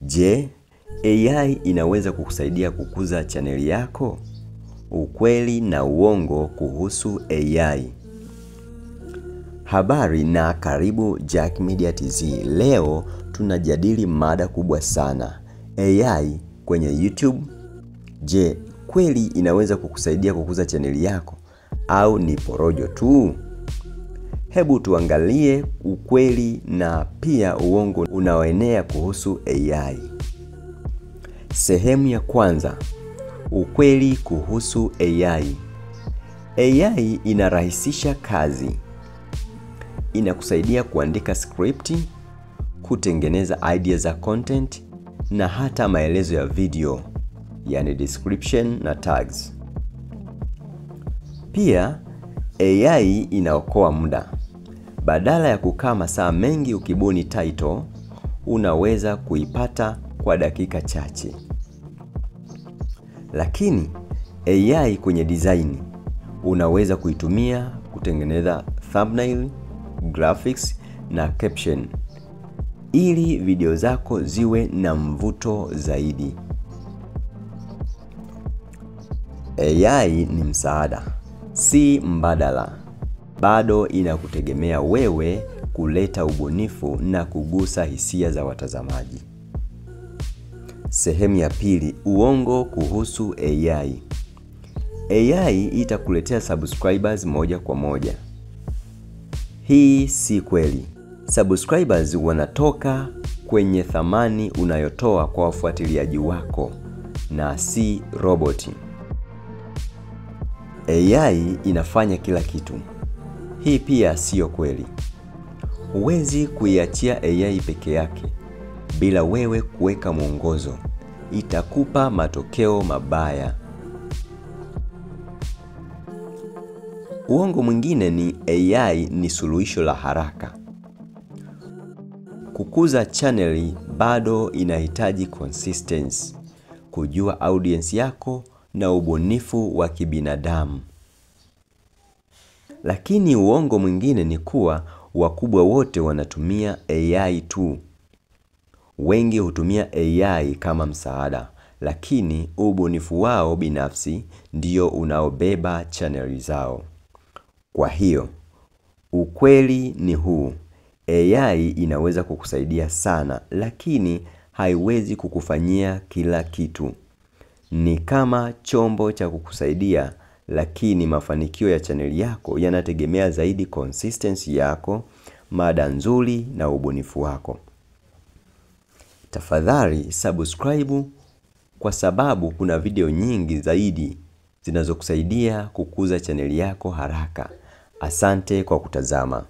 Je, AI inaweza kukusaidia kukuza chaneli yako? Ukweli na uongo kuhusu AI. Habari na karibu Jack Media TZ. Leo tunajadili mada kubwa sana. AI kwenye YouTube. Je, kweli inaweza kukusaidia kukuza chaneli yako au ni porojo tu? Hebu tuangalie ukweli na pia uongo unaoenea kuhusu AI. Sehemu ya kwanza, ukweli kuhusu AI. AI inarahisisha kazi. Inakusaidia kuandika scripti, kutengeneza idea za content na hata maelezo ya video, yani description na tags. Pia AI inaokoa muda. Badala ya kukaa masaa mengi ukibuni title, unaweza kuipata kwa dakika chache. Lakini AI kwenye design unaweza kuitumia kutengeneza thumbnail, graphics na caption ili video zako ziwe na mvuto zaidi. AI ni msaada, si mbadala. Bado inakutegemea wewe kuleta ubunifu na kugusa hisia za watazamaji. Sehemu ya pili, uongo kuhusu AI. AI itakuletea subscribers moja kwa moja. Hii si kweli. Subscribers wanatoka kwenye thamani unayotoa kwa wafuatiliaji wako na si roboti. AI inafanya kila kitu. Hii pia sio kweli. Huwezi kuiachia AI peke yake bila wewe kuweka mwongozo. Itakupa matokeo mabaya. Uongo mwingine ni AI ni suluhisho la haraka. Kukuza chaneli bado inahitaji consistency, kujua audience yako na ubunifu wa kibinadamu. Lakini uongo mwingine ni kuwa wakubwa wote wanatumia AI tu. Wengi hutumia AI kama msaada, lakini ubunifu wao binafsi ndio unaobeba chaneli zao. Kwa hiyo, ukweli ni huu. AI inaweza kukusaidia sana, lakini haiwezi kukufanyia kila kitu. Ni kama chombo cha kukusaidia, lakini mafanikio ya chaneli yako yanategemea zaidi consistency yako, mada nzuri na ubunifu wako. Tafadhali subscribe kwa sababu kuna video nyingi zaidi zinazokusaidia kukuza chaneli yako haraka. Asante kwa kutazama.